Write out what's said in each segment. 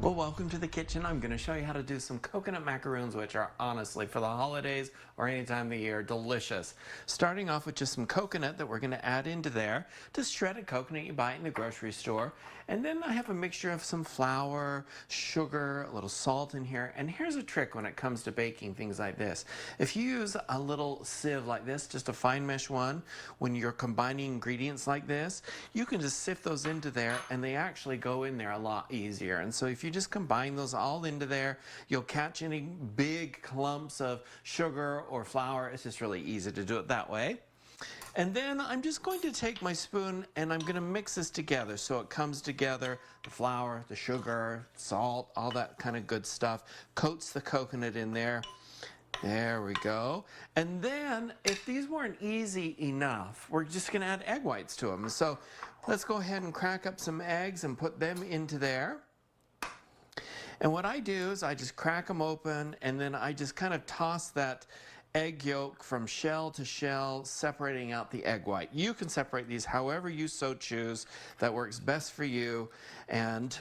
Well, welcome to the kitchen. I'm going to show you how to do some coconut macaroons, which are honestly, for the holidays or any time of the year, delicious. Starting off with just some coconut that we're going to add into there. Just shredded coconut you buy it in the grocery store. And then I have a mixture of some flour, sugar, a little salt in here. And here's a trick when it comes to baking things like this. If you use a little sieve like this, just a fine mesh one, when you're combining ingredients like this, you can just sift those into there and they actually go in there a lot easier. And so if you just combine those all into there, you'll catch any big clumps of sugar or flour. It's just really easy to do it that way. And then I'm just going to take my spoon and I'm going to mix this together so it comes together. The flour, the sugar, salt, all that kind of good stuff. Coats the coconut in there. There we go. And then if these weren't easy enough, we're just going to add egg whites to them. So let's go ahead and crack up some eggs and put them into there. And what I do is I just crack them open and then I just kind of toss that egg yolk from shell to shell, separating out the egg white. You can separate these however you so choose. That works best for you. And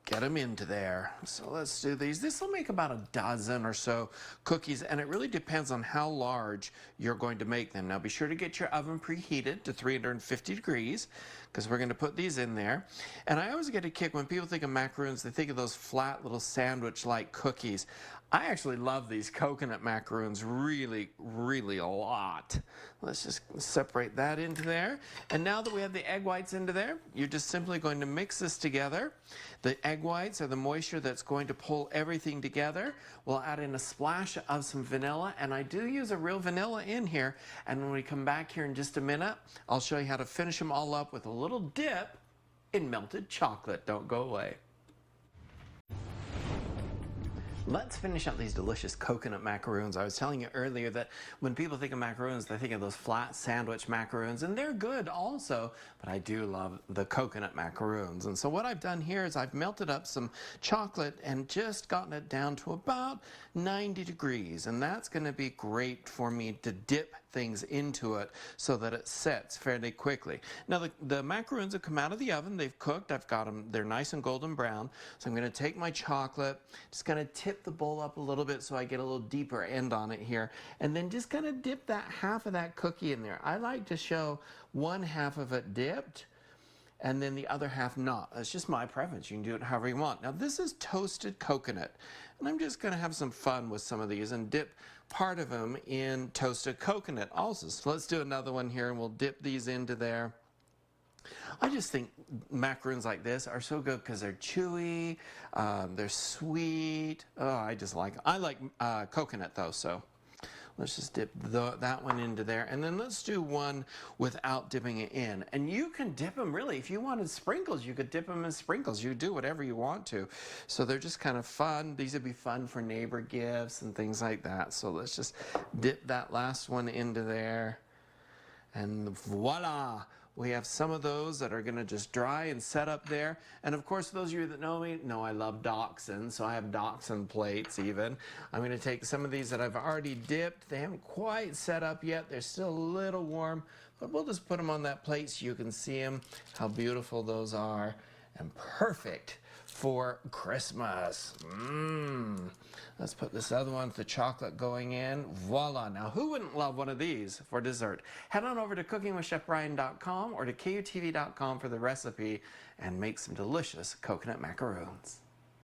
get them into there. So let's do these. This will make about a dozen or so cookies, and it really depends on how large you're going to make them. Now be sure to get your oven preheated to 350 degrees because we're going to put these in there. And I always get a kick when people think of macaroons, they think of those flat little sandwich-like cookies. I actually love these coconut macaroons really, really a lot. Let's just separate that into there. And now that we have the egg whites into there, you're just simply going to mix this together. The egg whites are the moisture that's going to pull everything together. We'll add in a splash of some vanilla, and I do use a real vanilla in here. And when we come back here in just a minute, I'll show you how to finish them all up with a little dip in melted chocolate. Don't go away. Let's finish up these delicious coconut macaroons. I was telling you earlier that when people think of macaroons, they think of those flat sandwich macaroons, and they're good also, but I do love the coconut macaroons. And so what I've done here is I've melted up some chocolate and just gotten it down to about 90 degrees, and that's going to be great for me to dip things into it so that it sets fairly quickly. Now the macaroons have come out of the oven, they've cooked, I've got them, they're nice and golden brown, so I'm going to take my chocolate, just going to tip the bowl up a little bit so I get a little deeper end on it here, and then just kind of dip that half of that cookie in there. I like to show one half of it dipped and then the other half not. That's just my preference. You can do it however you want. Now this is toasted coconut, and I'm just going to have some fun with some of these and dip part of them in toasted coconut also. So let's do another one here and we'll dip these into there. I just think macaroons like this are so good because they're chewy, they're sweet. Oh, I just like them. I like coconut though, so let's just dip that one into there. And then let's do one without dipping it in. And you can dip them really. If you wanted sprinkles, you could dip them in sprinkles. You do whatever you want to. So they're just kind of fun. These would be fun for neighbor gifts and things like that. So let's just dip that last one into there. And voila! We have some of those that are going to just dry and set up there. And of course, those of you that know me know I love dachshunds, so I have dachshund plates even. I'm going to take some of these that I've already dipped. They haven't quite set up yet. They're still a little warm, but we'll just put them on that plate so you can see them, how beautiful those are, and perfect for Christmas. Let's put this other one with the chocolate going in. Voila. Now, who wouldn't love one of these for dessert? Head on over to cookingwithchefbryan.com or to KUTV.com for the recipe and make some delicious coconut macaroons.